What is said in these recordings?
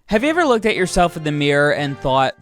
Have you ever looked at yourself in the mirror and thought,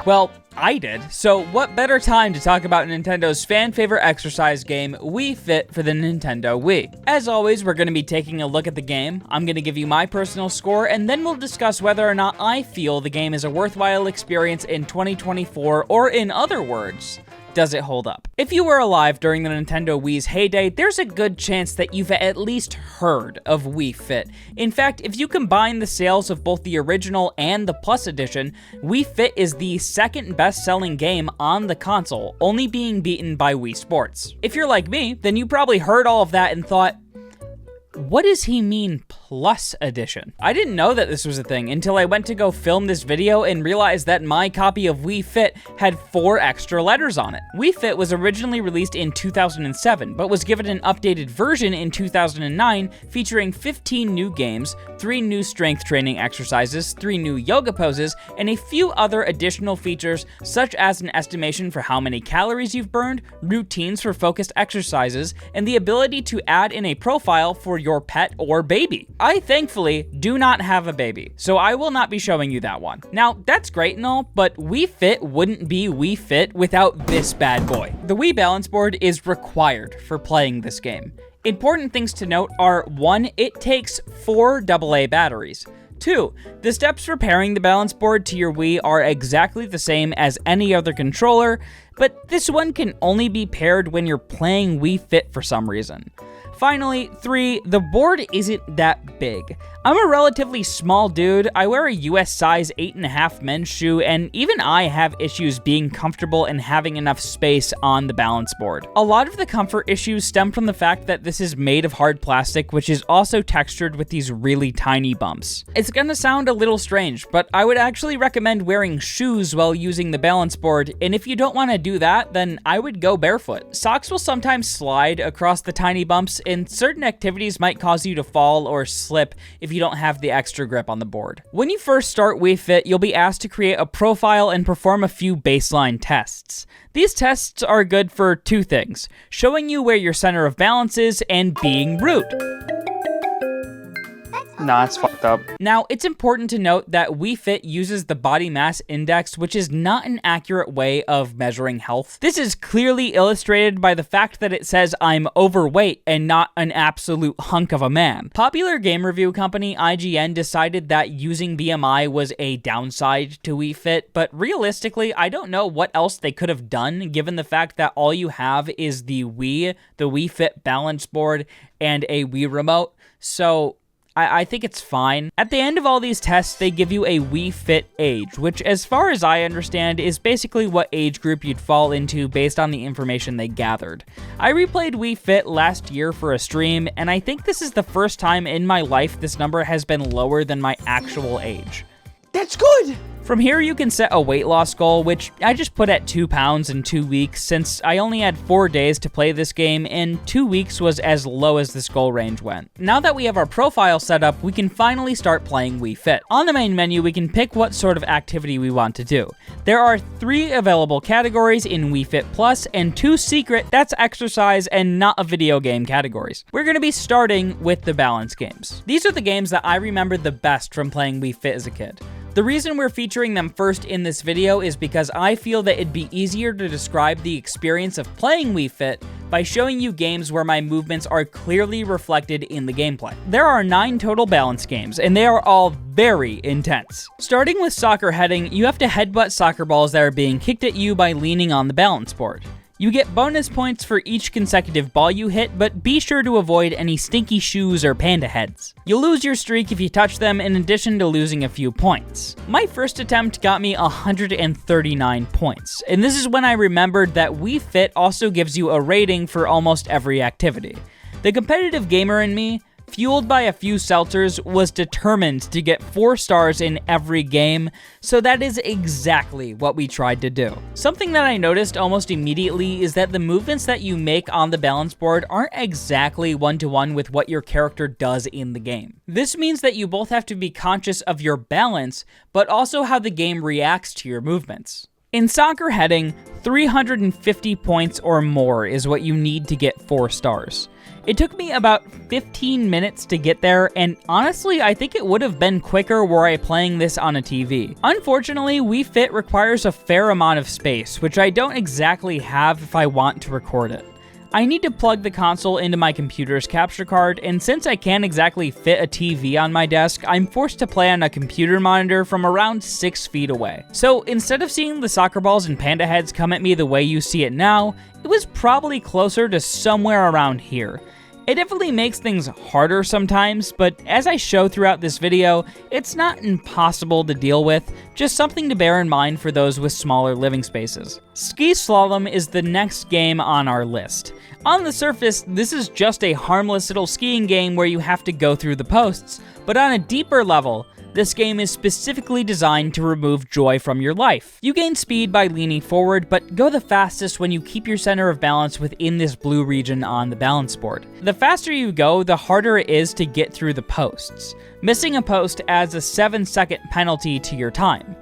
well, I did. So what better time to talk about Nintendo's fan favorite exercise game, Wii Fit, for the Nintendo Wii. As always, we're going to be taking a look at the game. I'm going to give you my personal score, and then we'll discuss whether or not I feel the game is a worthwhile experience in 2024, or in other words, does it hold up? If you were alive during the Nintendo Wii's heyday, there's a good chance that you've at least heard of Wii Fit. In fact, if you combine the sales of both the original and the Plus edition, Wii Fit is the second best-selling game on the console, only being beaten by Wii Sports. If you're like me, then you probably heard all of that and thought, what does he mean Plus Edition? I didn't know that this was a thing until I went to go film this video and realized that my copy of Wii Fit had 4 extra letters on it. Wii Fit was originally released in 2007, but was given an updated version in 2009 featuring 15 new games, 3 new strength training exercises, 3 new yoga poses, and a few other additional features such as an estimation for how many calories you've burned, routines for focused exercises, and the ability to add in a profile for your pet or baby. I thankfully do not have a baby, so I will not be showing you that one. Now, that's great and all, but Wii Fit wouldn't be Wii Fit without this bad boy. The Wii balance board is required for playing this game. Important things to note are 1, it takes 4 AA batteries. 2, the steps for pairing the balance board to your Wii are exactly the same as any other controller, but this one can only be paired when you're playing Wii Fit for some reason. Finally, 3, the board isn't that big. I'm a relatively small dude, I wear a US size 8.5 men's shoe, and even I have issues being comfortable and having enough space on the balance board. A lot of the comfort issues stem from the fact that this is made of hard plastic, which is also textured with these really tiny bumps. It's gonna sound a little strange, but I would actually recommend wearing shoes while using the balance board, and if you don't want to do that, then I would go barefoot. Socks will sometimes slide across the tiny bumps, and certain activities might cause you to fall or slip if you don't have the extra grip on the board. When you first start Wii Fit, you'll be asked to create a profile and perform a few baseline tests. These tests are good for 2 things: showing you where your center of balance is and being rude. Nah, it's fucked up. Now, it's important to note that Wii Fit uses the body mass index, which is not an accurate way of measuring health. This is clearly illustrated by the fact that it says I'm overweight and not an absolute hunk of a man. Popular game review company IGN decided that using BMI was a downside to Wii Fit, but realistically, I don't know what else they could have done given the fact that all you have is the Wii Fit balance board, and a Wii remote, so I think it's fine. At the end of all these tests, they give you a Wii Fit age, which as far as I understand is basically what age group you'd fall into based on the information they gathered. I replayed Wii Fit last year for a stream, and I think this is the first time in my life this number has been lower than my actual age. That's good! From here, you can set a weight loss goal, which I just put at 2 pounds in 2 weeks, since I only had 4 days to play this game, and 2 weeks was as low as this goal range went. Now that we have our profile set up, we can finally start playing Wii Fit. On the main menu, we can pick what sort of activity we want to do. There are 3 available categories in Wii Fit Plus, and 2 secret, that's exercise and not a video game categories. We're going to be starting with the balance games. These are the games that I remember the best from playing Wii Fit as a kid. The reason we're featuring them first in this video is because I feel that it'd be easier to describe the experience of playing Wii Fit by showing you games where my movements are clearly reflected in the gameplay. There are 9 total balance games, and they are all very intense. Starting with soccer heading, you have to headbutt soccer balls that are being kicked at you by leaning on the balance board. You get bonus points for each consecutive ball you hit, but be sure to avoid any stinky shoes or panda heads. You'll lose your streak if you touch them, in addition to losing a few points. My first attempt got me 139 points, and this is when I remembered that Wii Fit also gives you a rating for almost every activity. The competitive gamer in me, fueled by a few seltzers, was determined to get 4 stars in every game, so that is exactly what we tried to do. Something that I noticed almost immediately is that the movements that you make on the balance board aren't exactly one-to-one with what your character does in the game. This means that you both have to be conscious of your balance, but also how the game reacts to your movements. In soccer heading, 350 points or more is what you need to get 4 stars. It took me about 15 minutes to get there, and honestly, I think it would have been quicker were I playing this on a TV. Unfortunately, Wii Fit requires a fair amount of space, which I don't exactly have if I want to record it. I need to plug the console into my computer's capture card, and since I can't exactly fit a TV on my desk, I'm forced to play on a computer monitor from around 6 feet away. So instead of seeing the soccer balls and panda heads come at me the way you see it now, it was probably closer to somewhere around here. It definitely makes things harder sometimes, but as I show throughout this video, it's not impossible to deal with, just something to bear in mind for those with smaller living spaces. Ski Slalom is the next game on our list. On the surface, this is just a harmless little skiing game where you have to go through the posts, but on a deeper level, this game is specifically designed to remove joy from your life. You gain speed by leaning forward, but go the fastest when you keep your center of balance within this blue region on the balance board. The faster you go, the harder it is to get through the posts. Missing a post adds a 7-second penalty to your time.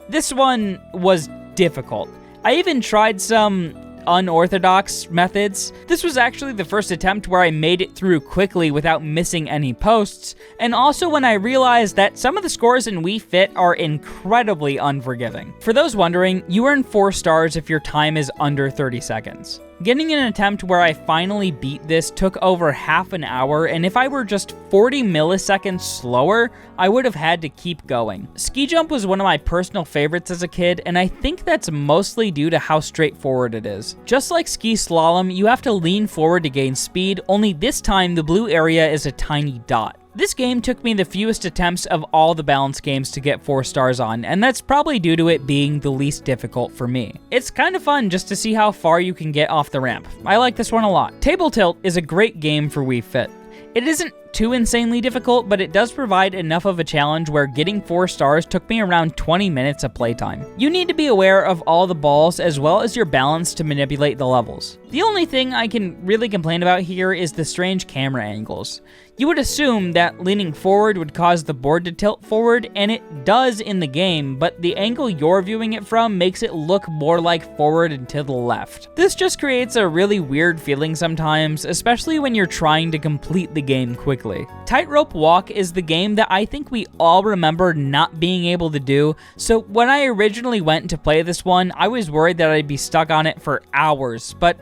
This one was difficult. I even tried some unorthodox methods. This was actually the first attempt where I made it through quickly without missing any posts, and also when I realized that some of the scores in Wii Fit are incredibly unforgiving. For those wondering, you earn 4 stars if your time is under 30 seconds. Getting an attempt where I finally beat this took over half an hour, and if I were just 40 milliseconds slower, I would have had to keep going. Ski jump was one of my personal favorites as a kid, and I think that's mostly due to how straightforward it is. Just like ski slalom, you have to lean forward to gain speed, only this time the blue area is a tiny dot. This game took me the fewest attempts of all the balance games to get 4 stars on, and that's probably due to it being the least difficult for me. It's kind of fun just to see how far you can get off the ramp. I like this one a lot. Table Tilt is a great game for Wii Fit. It isn't too insanely difficult, but it does provide enough of a challenge where getting 4 stars took me around 20 minutes of playtime. You need to be aware of all the balls as well as your balance to manipulate the levels. The only thing I can really complain about here is the strange camera angles. You would assume that leaning forward would cause the board to tilt forward, and it does in the game, but the angle you're viewing it from makes it look more like forward and to the left. This just creates a really weird feeling sometimes, especially when you're trying to complete the game quickly. Tightrope Walk is the game that I think we all remember not being able to do, so when I originally went to play this one, I was worried that I'd be stuck on it for hours, but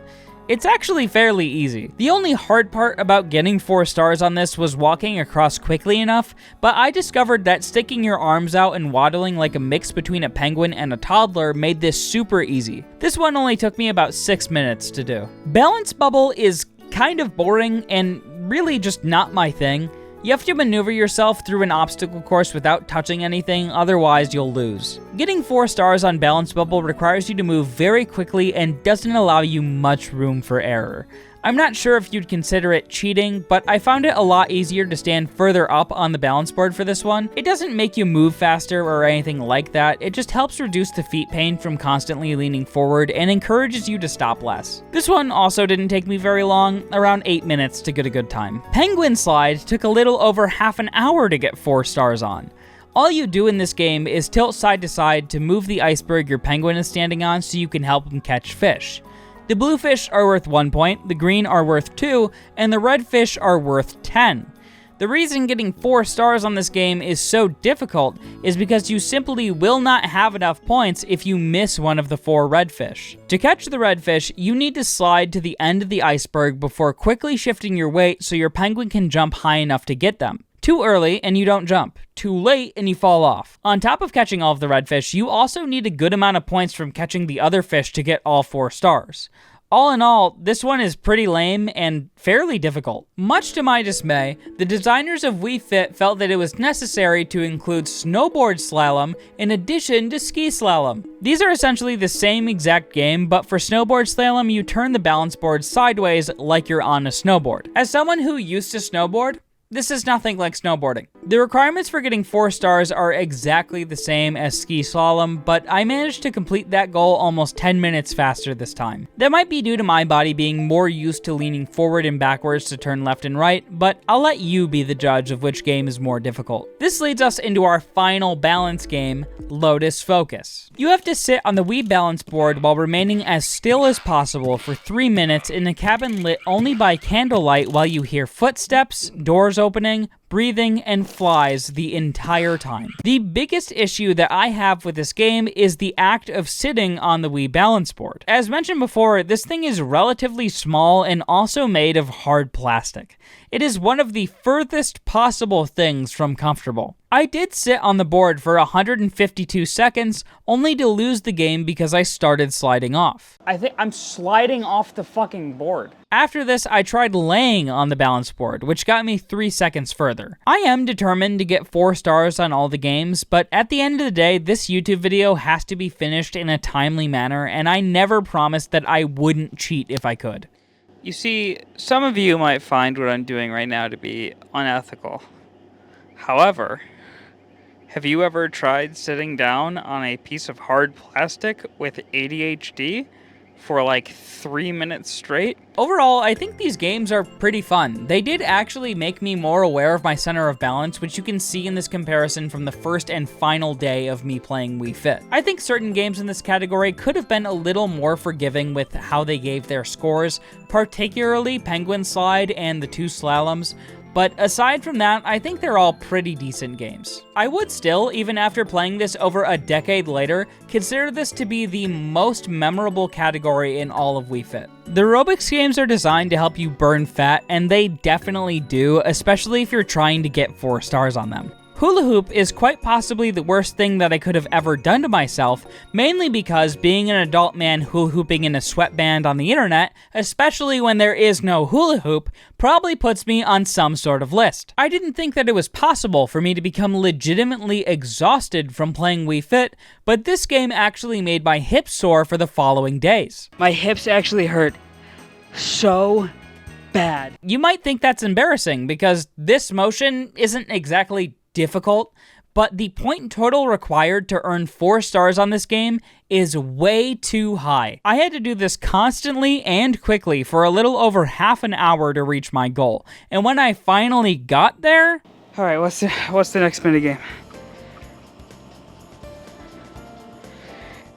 it's actually fairly easy. The only hard part about getting 4 stars on this was walking across quickly enough, but I discovered that sticking your arms out and waddling like a mix between a penguin and a toddler made this super easy. This one only took me about 6 minutes to do. Balance Bubble is kind of boring and really just not my thing. You have to maneuver yourself through an obstacle course without touching anything, otherwise you'll lose. Getting 4 stars on Balance Bubble requires you to move very quickly and doesn't allow you much room for error. I'm not sure if you'd consider it cheating, but I found it a lot easier to stand further up on the balance board for this one. It doesn't make you move faster or anything like that, it just helps reduce the feet pain from constantly leaning forward and encourages you to stop less. This one also didn't take me very long, around 8 minutes to get a good time. Penguin Slide took a little over half an hour to get 4 stars on. All you do in this game is tilt side to side to move the iceberg your penguin is standing on so you can help him catch fish. The blue fish are worth 1 point, the green are worth 2, and the red fish are worth 10. The reason getting 4 stars on this game is so difficult is because you simply will not have enough points if you miss one of the 4 red fish. To catch the red fish, you need to slide to the end of the iceberg before quickly shifting your weight so your penguin can jump high enough to get them. Too early and you don't jump. Too late and you fall off. On top of catching all of the red fish, you also need a good amount of points from catching the other fish to get all 4 stars. All in all, this one is pretty lame and fairly difficult. Much to my dismay, the designers of Wii Fit felt that it was necessary to include snowboard slalom in addition to ski slalom. These are essentially the same exact game, but for snowboard slalom, you turn the balance board sideways like you're on a snowboard. As someone who used to snowboard, This is nothing like snowboarding. The requirements for getting 4 stars are exactly the same as ski slalom, but I managed to complete that goal almost 10 minutes faster this time. That might be due to my body being more used to leaning forward and backwards to turn left and right, but I'll let you be the judge of which game is more difficult. This leads us into our final balance game, Lotus Focus. You have to sit on the Wii balance board while remaining as still as possible for 3 minutes in a cabin lit only by candlelight while you hear footsteps, doors opening, breathing, and flies the entire time. The biggest issue that I have with this game is the act of sitting on the Wii balance board. As mentioned before, this thing is relatively small and also made of hard plastic. It is one of the furthest possible things from comfortable. I did sit on the board for 152 seconds, only to lose the game because I started sliding off. I think I'm sliding off the fucking board. After this, I tried laying on the balance board, which got me 3 seconds further. I am determined to get 4 stars on all the games, but at the end of the day, this YouTube video has to be finished in a timely manner, and I never promised that I wouldn't cheat if I could. You see, some of you might find what I'm doing right now to be unethical. However, have you ever tried sitting down on a piece of hard plastic with ADHD for like 3 minutes straight? Overall, I think these games are pretty fun. They did actually make me more aware of my center of balance, which you can see in this comparison from the first and final day of me playing Wii Fit. I think certain games in this category could have been a little more forgiving with how they gave their scores, particularly Penguin Slide and the 2 slaloms. But aside from that, I think they're all pretty decent games. I would still, even after playing this over a decade later, consider this to be the most memorable category in all of Wii Fit. The Aerobics games are designed to help you burn fat, and they definitely do, especially if you're trying to get 4 stars on them. Hula hoop is quite possibly the worst thing that I could have ever done to myself, mainly because being an adult man hula hooping in a sweatband on the internet, especially when there is no hula hoop, probably puts me on some sort of list. I didn't think that it was possible for me to become legitimately exhausted from playing Wii Fit, but this game actually made my hips sore for the following days. My hips actually hurt so bad. You might think that's embarrassing because this motion isn't exactly difficult, but the point total required to earn 4 stars on this game is way too high. I had to do this constantly and quickly for a little over half an hour to reach my goal, and when I finally got there... Alright, what's the next minigame?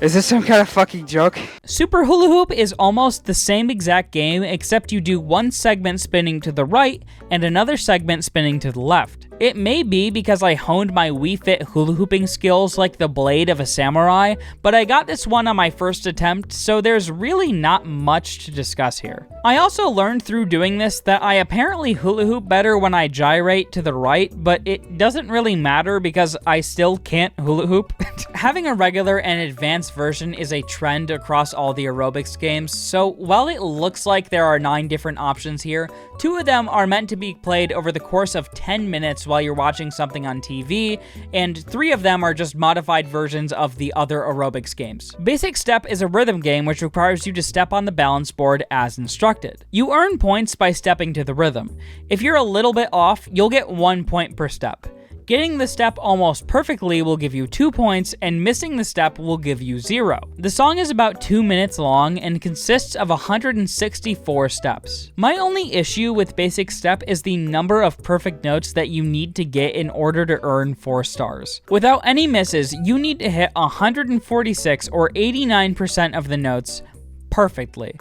Is this some kind of fucking joke? Super Hula Hoop is almost the same exact game, except you do one segment spinning to the right and another segment spinning to the left. It may be because I honed my Wii Fit hula hooping skills like the blade of a samurai, but I got this one on my first attempt, so there's really not much to discuss here. I also learned through doing this that I apparently hula hoop better when I gyrate to the right, but it doesn't really matter because I still can't hula hoop. Having a regular and advanced version is a trend across all the aerobics games, so while it looks like there are 9 different options here, 2 of them are meant to be played over the course of 10 minutes while you're watching something on TV, and 3 of them are just modified versions of the other aerobics games. Basic Step is a rhythm game which requires you to step on the balance board as instructed. You earn points by stepping to the rhythm. If you're a little bit off, you'll get 1 point per step. Getting the step almost perfectly will give you 2 points, and missing the step will give you 0. The song is about 2 minutes long and consists of 164 steps. My only issue with Basic Step is the number of perfect notes that you need to get in order to earn 4 stars. Without any misses, you need to hit 146 or 89% of the notes perfectly.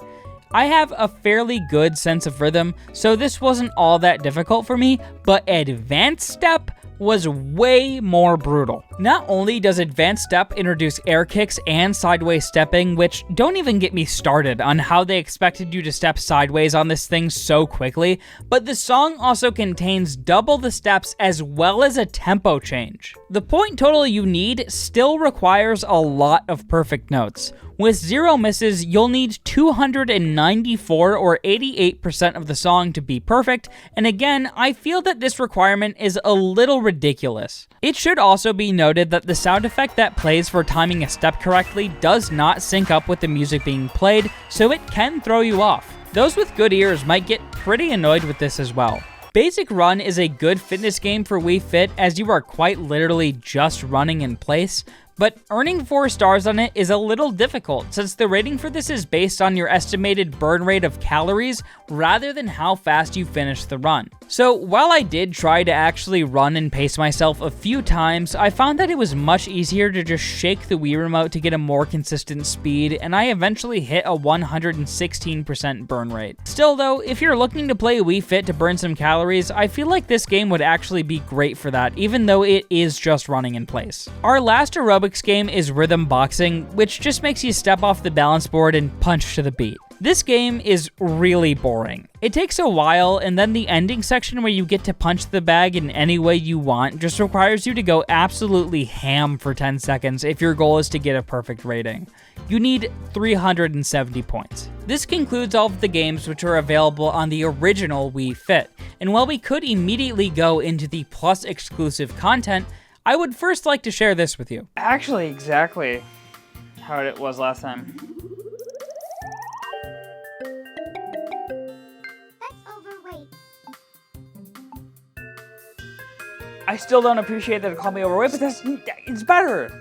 I have a fairly good sense of rhythm, so this wasn't all that difficult for me, but Advanced Step was way more brutal. Not only does Advanced Step introduce air kicks and sideways stepping, which don't even get me started on how they expected you to step sideways on this thing so quickly, but the song also contains double the steps as well as a tempo change. The point total you need still requires a lot of perfect notes. With 0 misses, you'll need 294 or 88% of the song to be perfect, and again, I feel that this requirement is a little ridiculous. It should also be noted that the sound effect that plays for timing a step correctly does not sync up with the music being played, so it can throw you off. Those with good ears might get pretty annoyed with this as well. Basic Run is a good fitness game for Wii Fit as you are quite literally just running in place, but earning 4 stars on it is a little difficult since the rating for this is based on your estimated burn rate of calories rather than how fast you finish the run. So while I did try to actually run and pace myself a few times, I found that it was much easier to just shake the Wii remote to get a more consistent speed, and I eventually hit a 116% burn rate. Still though, if you're looking to play Wii Fit to burn some calories, I feel like this game would actually be great for that, even though it is just running in place. Our last aerobics game is rhythm boxing, which just makes you step off the balance board and punch to the beat. This game is really boring. It takes a while, and then the ending section where you get to punch the bag in any way you want just requires you to go absolutely ham for 10 seconds if your goal is to get a perfect rating. You need 370 points. This concludes all of the games which are available on the original Wii Fit, and while we could immediately go into the Plus exclusive content, I would first like to share this with you. Actually, exactly how it was last time. I still don't appreciate that it called me overweight, but it's better.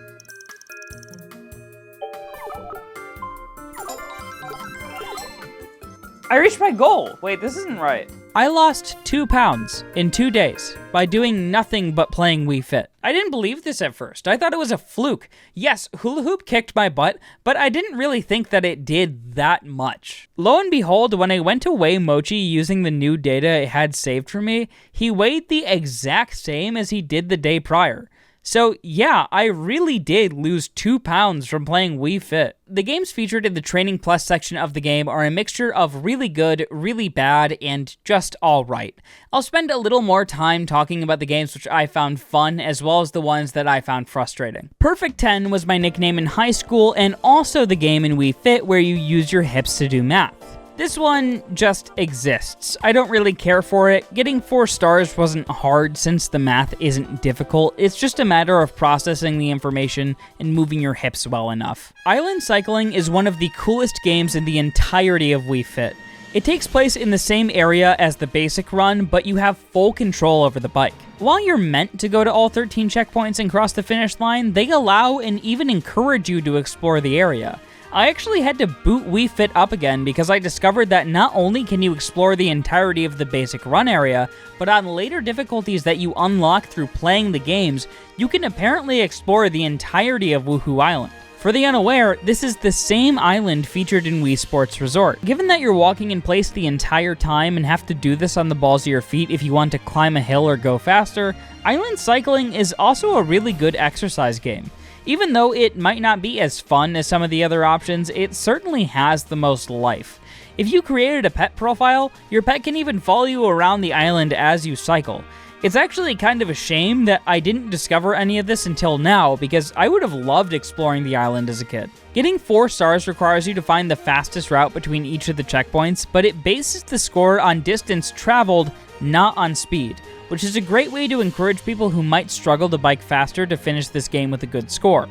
I reached my goal. Wait, this isn't right. I lost 2 pounds in 2 days by doing nothing but playing Wii Fit. I didn't believe this at first. I thought it was a fluke. Yes, hula hoop kicked my butt, but I didn't really think that it did that much. Lo and behold, when I went to weigh Mochi using the new data it had saved for me, he weighed the exact same as he did the day prior. So yeah, I really did lose 2 pounds from playing Wii Fit. The games featured in the Training Plus section of the game are a mixture of really good, really bad, and just alright. I'll spend a little more time talking about the games which I found fun, as well as the ones that I found frustrating. Perfect 10 was my nickname in high school, and also the game in Wii Fit where you use your hips to do math. This one just exists. I don't really care for it. Getting 4 stars wasn't hard since the math isn't difficult. It's just a matter of processing the information and moving your hips well enough. Island cycling is one of the coolest games in the entirety of Wii Fit. It takes place in the same area as the basic run, but you have full control over the bike. While you're meant to go to all 13 checkpoints and cross the finish line, they allow and even encourage you to explore the area. I actually had to boot Wii Fit up again because I discovered that not only can you explore the entirety of the basic run area, but on later difficulties that you unlock through playing the games, you can apparently explore the entirety of Woohoo Island. For the unaware, this is the same island featured in Wii Sports Resort. Given that you're walking in place the entire time and have to do this on the balls of your feet if you want to climb a hill or go faster, island cycling is also a really good exercise game. Even though it might not be as fun as some of the other options, it certainly has the most life. If you created a pet profile, your pet can even follow you around the island as you cycle. It's actually kind of a shame that I didn't discover any of this until now, because I would have loved exploring the island as a kid. Getting 4 stars requires you to find the fastest route between each of the checkpoints, but it bases the score on distance traveled, not on speed, which is a great way to encourage people who might struggle to bike faster to finish this game with a good score.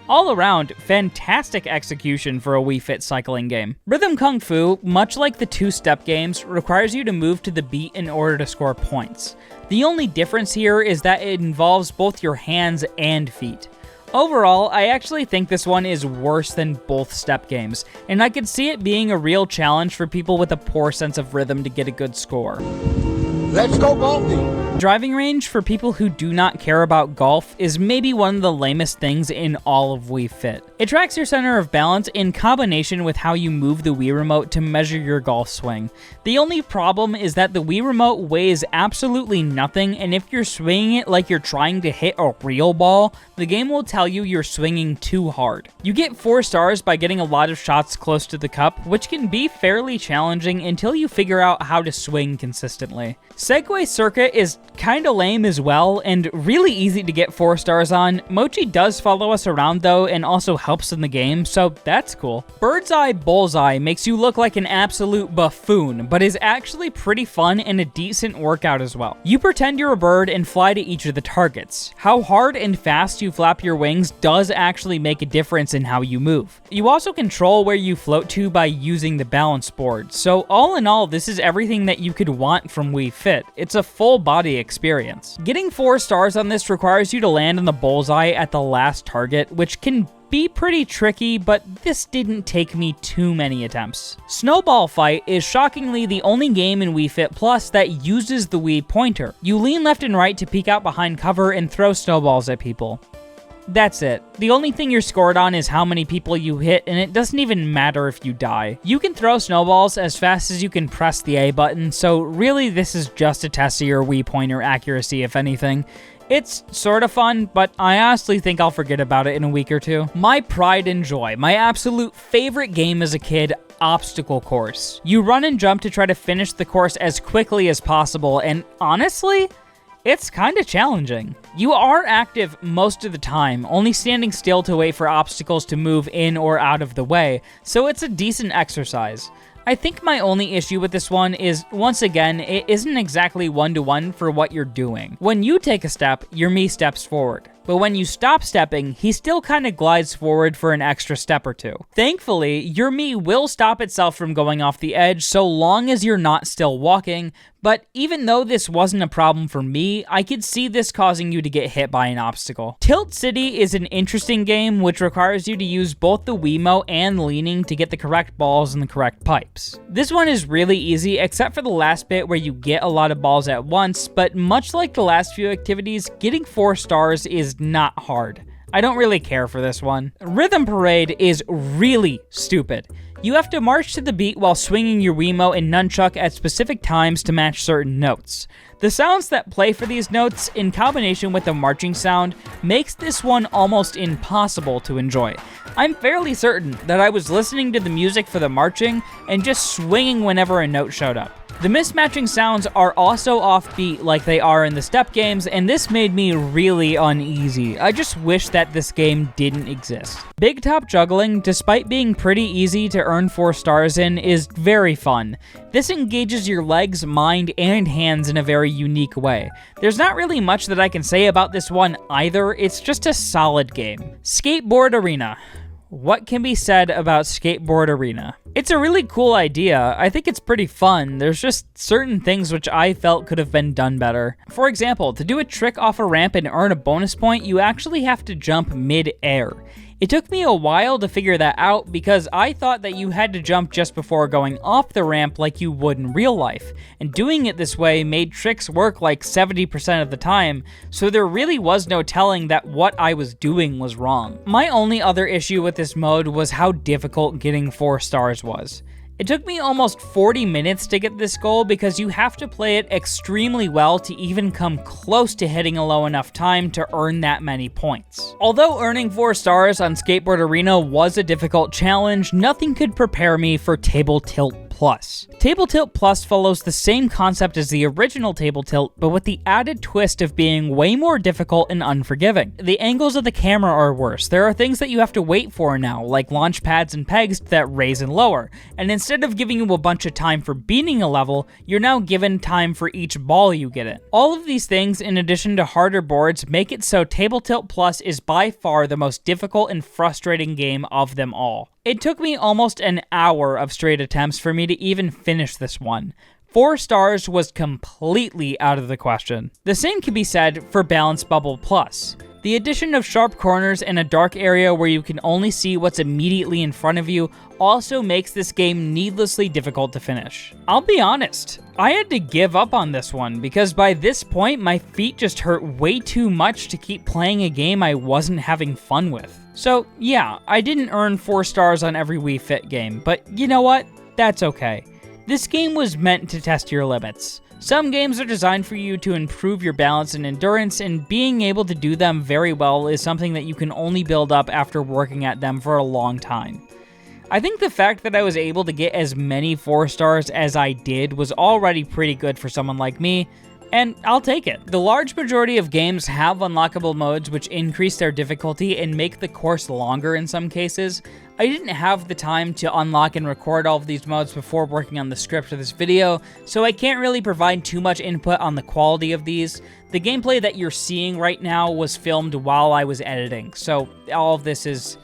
All around, fantastic execution for a Wii Fit cycling game. Rhythm Kung Fu, much like the 2-step games, requires you to move to the beat in order to score points. The only difference here is that it involves both your hands and feet. Overall, I actually think this one is worse than both step games, and I could see it being a real challenge for people with a poor sense of rhythm to get a good score. Let's go golfing! Driving range for people who do not care about golf is maybe one of the lamest things in all of Wii Fit. It tracks your center of balance in combination with how you move the Wii Remote to measure your golf swing. The only problem is that the Wii Remote weighs absolutely nothing, and if you're swinging it like you're trying to hit a real ball, the game will tell you you're swinging too hard. You get 4 stars by getting a lot of shots close to the cup, which can be fairly challenging until you figure out how to swing consistently. Segway Circuit is kinda lame as well, and really easy to get 4 stars on. Mochi does follow us around though, and also helps in the game, so that's cool. Bird's Eye Bullseye makes you look like an absolute buffoon, but is actually pretty fun and a decent workout as well. You pretend you're a bird and fly to each of the targets. How hard and fast you flap your wings does actually make a difference in how you move. You also control where you float to by using the balance board, so all in all, this is everything that you could want from Wii Fit. It's a full body experience. Getting 4 stars on this requires you to land on the bullseye at the last target, which can be pretty tricky, but this didn't take me too many attempts. Snowball Fight is shockingly the only game in Wii Fit Plus that uses the Wii pointer. You lean left and right to peek out behind cover and throw snowballs at people. That's it. The only thing you're scored on is how many people you hit, and it doesn't even matter if you die. You can throw snowballs as fast as you can press the A button, so really this is just a test of your Wii pointer accuracy, if anything. It's sort of fun, but I honestly think I'll forget about it in a week or two. My pride and joy, my absolute favorite game as a kid, Obstacle Course. You run and jump to try to finish the course as quickly as possible, and honestly, it's kind of challenging. You are active most of the time, only standing still to wait for obstacles to move in or out of the way, so it's a decent exercise. I think my only issue with this one is, once again, it isn't exactly one-to-one for what you're doing. When you take a step, your Mii steps forward. But when you stop stepping, he still kind of glides forward for an extra step or two. Thankfully, your Mii will stop itself from going off the edge so long as you're not still walking, but even though this wasn't a problem for me, I could see this causing you to get hit by an obstacle. Tilt City is an interesting game which requires you to use both the Wiimote and leaning to get the correct balls in the correct pipes. This one is really easy except for the last bit where you get a lot of balls at once, but much like the last few activities, getting 4 stars is not hard. I don't really care for this one. Rhythm Parade is really stupid. You have to march to the beat while swinging your Wiimote and nunchuck at specific times to match certain notes. The sounds that play for these notes, in combination with the marching sound, makes this one almost impossible to enjoy. I'm fairly certain that I was listening to the music for the marching and just swinging whenever a note showed up. The mismatching sounds are also offbeat like they are in the step games, and this made me really uneasy. I just wish that this game didn't exist. Big Top Juggling, despite being pretty easy to earn 4 stars in, is very fun. This engages your legs, mind, and hands in a very unique way. There's not really much that I can say about this one either, it's just a solid game. Skateboard Arena. What can be said about Skateboard Arena? It's a really cool idea. I think it's pretty fun. There's just certain things which I felt could have been done better. For example, to do a trick off a ramp and earn a bonus point, you actually have to jump mid-air. It took me a while to figure that out because I thought that you had to jump just before going off the ramp like you would in real life, and doing it this way made tricks work like 70% of the time, so there really was no telling that what I was doing was wrong. My only other issue with this mode was how difficult getting 4 stars was. It took me almost 40 minutes to get this goal because you have to play it extremely well to even come close to hitting a low enough time to earn that many points. Although earning 4 stars on Skateboard Arena was a difficult challenge, nothing could prepare me for Table Tilt Plus. Table Tilt Plus follows the same concept as the original Table Tilt, but with the added twist of being way more difficult and unforgiving. The angles of the camera are worse. There are things that you have to wait for now, like launch pads and pegs that raise and lower, and instead of giving you a bunch of time for beating a level, you're now given time for each ball you get in. All of these things, in addition to harder boards, make it so Table Tilt Plus is by far the most difficult and frustrating game of them all. It took me almost an hour of straight attempts for me to even finish this one. 4 stars was completely out of the question. The same can be said for Balance Bubble Plus. The addition of sharp corners and a dark area where you can only see what's immediately in front of you also makes this game needlessly difficult to finish. I'll be honest, I had to give up on this one because by this point my feet just hurt way too much to keep playing a game I wasn't having fun with. So yeah, I didn't earn 4 stars on every Wii Fit game, but you know what? That's okay. This game was meant to test your limits. Some games are designed for you to improve your balance and endurance, and being able to do them very well is something that you can only build up after working at them for a long time. I think the fact that I was able to get as many 4 stars as I did was already pretty good for someone like me, And I'll take it. The large majority of games have unlockable modes which increase their difficulty and make the course longer in some cases. I didn't have the time to unlock and record all of these modes before working on the script for this video, so I can't really provide too much input on the quality of these. The gameplay that you're seeing right now was filmed while I was editing, so all of this is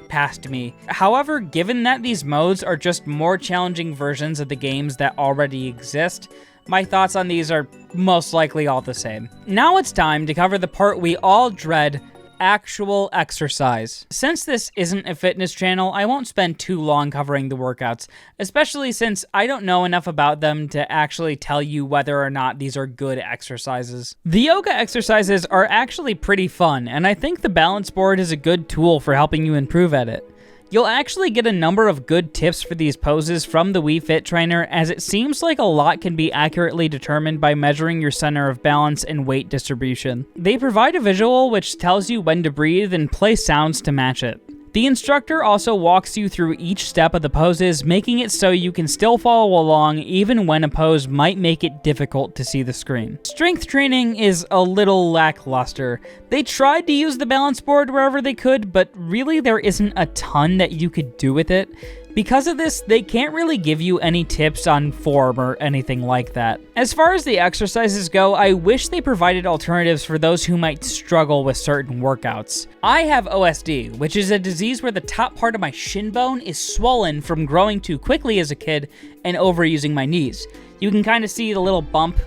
past me. However, given that these modes are just more challenging versions of the games that already exist, my thoughts on these are most likely all the same. Now it's time to cover the part we all dread, actual exercise. Since this isn't a fitness channel, I won't spend too long covering the workouts, especially since I don't know enough about them to actually tell you whether or not these are good exercises. The yoga exercises are actually pretty fun, and I think the balance board is a good tool for helping you improve at it. You'll actually get a number of good tips for these poses from the Wii Fit trainer, as it seems like a lot can be accurately determined by measuring your center of balance and weight distribution. They provide a visual which tells you when to breathe and play sounds to match it. The instructor also walks you through each step of the poses, making it so you can still follow along even when a pose might make it difficult to see the screen. Strength training is a little lackluster. They tried to use the balance board wherever they could, but really there isn't a ton that you could do with it. Because of this, they can't really give you any tips on form or anything like that. As far as the exercises go, I wish they provided alternatives for those who might struggle with certain workouts. I have OSD, which is a disease where the top part of my shin bone is swollen from growing too quickly as a kid and overusing my knees. You can kind of see the little bump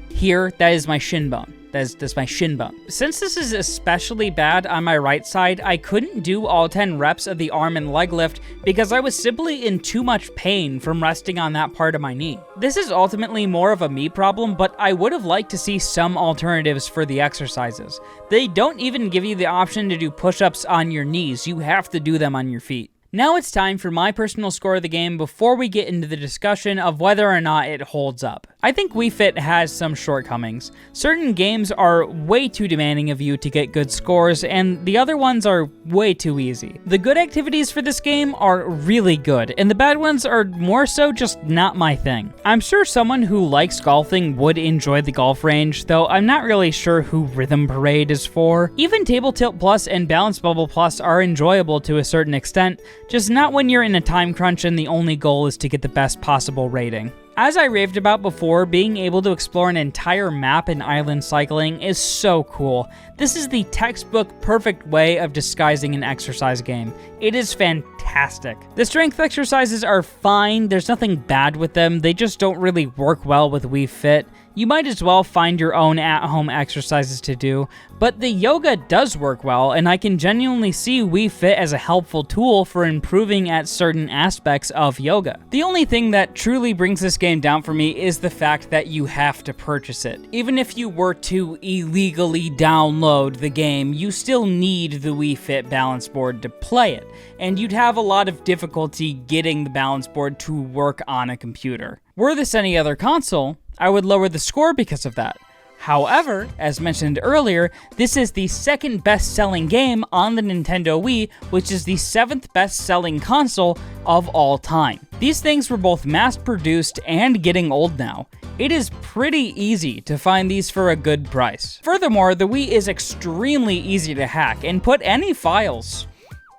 here, that is my shin bone. That's my shin bone. Since this is especially bad on my right side, I couldn't do all 10 reps of the arm and leg lift because I was simply in too much pain from resting on that part of my knee. This is ultimately more of a me problem, but I would have liked to see some alternatives for the exercises. They don't even give you the option to do push-ups on your knees, you have to do them on your feet. Now it's time for my personal score of the game before we get into the discussion of whether or not it holds up. I think Wii Fit has some shortcomings. Certain games are way too demanding of you to get good scores, and the other ones are way too easy. The good activities for this game are really good, and the bad ones are more so just not my thing. I'm sure someone who likes golfing would enjoy the golf range, though I'm not really sure who Rhythm Parade is for. Even Table Tilt Plus and Balance Bubble Plus are enjoyable to a certain extent, just not when you're in a time crunch and the only goal is to get the best possible rating. As I raved about before, being able to explore an entire map in island cycling is so cool. This is the textbook perfect way of disguising an exercise game. It is fantastic. The strength exercises are fine, there's nothing bad with them, they just don't really work well with Wii Fit. You might as well find your own at-home exercises to do, but the yoga does work well, and I can genuinely see Wii Fit as a helpful tool for improving at certain aspects of yoga. The only thing that truly brings this game down for me is the fact that you have to purchase it. Even if you were to illegally download the game, you still need the Wii Fit balance board to play it, and you'd have a lot of difficulty getting the balance board to work on a computer. Were this any other console, I would lower the score because of that. However, as mentioned earlier, this is the second best-selling game on the Nintendo Wii, which is the 7th best-selling console of all time. These things were both mass-produced and getting old now. It is pretty easy to find these for a good price. Furthermore, the Wii is extremely easy to hack and put any files,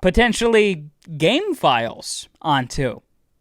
potentially game files, onto.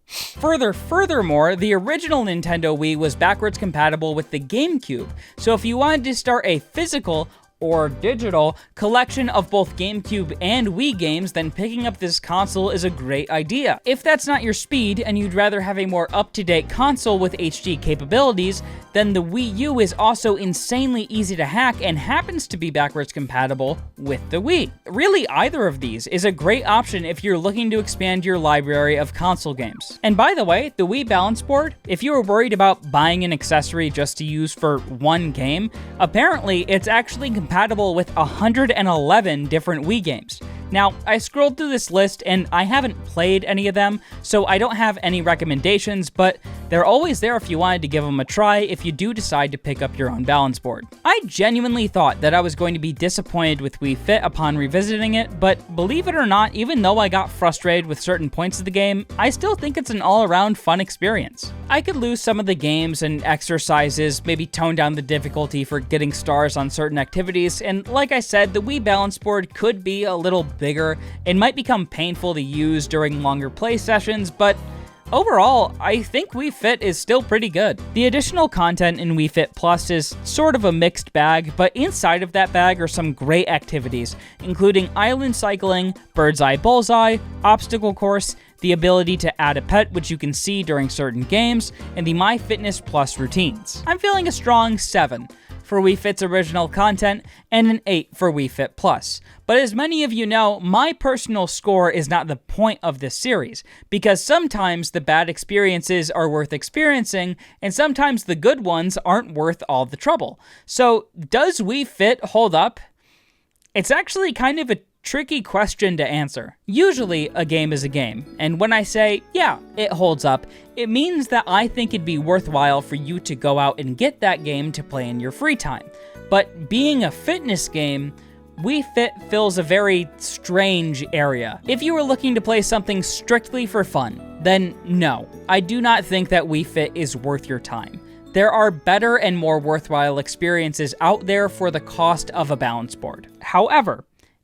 Furthermore, the original Nintendo Wii was backwards compatible with the GameCube, so if you wanted to start a physical or digital collection of both GameCube and Wii games, then picking up this console is a great idea. If that's not your speed and you'd rather have a more up-to-date console with HD capabilities, then the Wii U is also insanely easy to hack and happens to be backwards compatible with the Wii. Really, either of these is a great option if you're looking to expand your library of console games. And by the way, the Wii balance board, if you were worried about buying an accessory just to use for one game, apparently it's actually compatible with 111 different Wii games. Now, I scrolled through this list and I haven't played any of them, so I don't have any recommendations, but they're always there if you wanted to give them a try if you do decide to pick up your own balance board. I genuinely thought that I was going to be disappointed with Wii Fit upon revisiting it, but believe it or not, even though I got frustrated with certain points of the game, I still think it's an all-around fun experience. I could lose some of the games and exercises, maybe tone down the difficulty for getting stars on certain activities, and like I said, the Wii balance board could be a little bigger and might become painful to use during longer play sessions, but overall, I think Wii Fit is still pretty good. The additional content in Wii Fit Plus is sort of a mixed bag, but inside of that bag are some great activities, including island cycling, bird's eye bullseye, obstacle course, the ability to add a pet which you can see during certain games, and the MyFitnessPlus routines. I'm feeling a strong 7 for Wii Fit's original content, and an 8 for Wii Fit Plus. But as many of you know, my personal score is not the point of this series, because sometimes the bad experiences are worth experiencing, and sometimes the good ones aren't worth all the trouble. So, does Wii Fit hold up? It's actually kind of a tricky question to answer. Usually, a game is a game, and when I say, yeah, it holds up, it means that I think it'd be worthwhile for you to go out and get that game to play in your free time. But being a fitness game, Wii Fit fills a very strange area. If you were looking to play something strictly for fun, then no, I do not think that Wii Fit is worth your time. There are better and more worthwhile experiences out there for the cost of a balance board. However,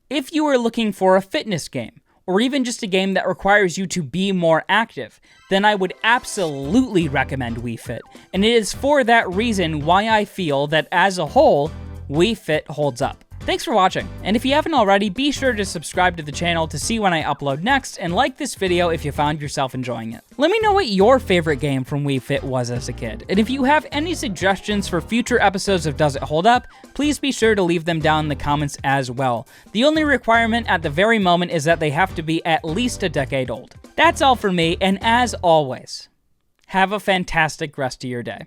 if you are looking for a fitness game, or even just a game that requires you to be more active, then I would absolutely recommend Wii Fit, and it is for that reason why I feel that as a whole, Wii Fit holds up. Thanks for watching, and if you haven't already, be sure to subscribe to the channel to see when I upload next, and like this video if you found yourself enjoying it. Let me know what your favorite game from Wii Fit was as a kid, and if you have any suggestions for future episodes of Does It Hold Up, please be sure to leave them down in the comments as well. The only requirement at the very moment is that they have to be at least a decade old. That's all for me, and as always, have a fantastic rest of your day.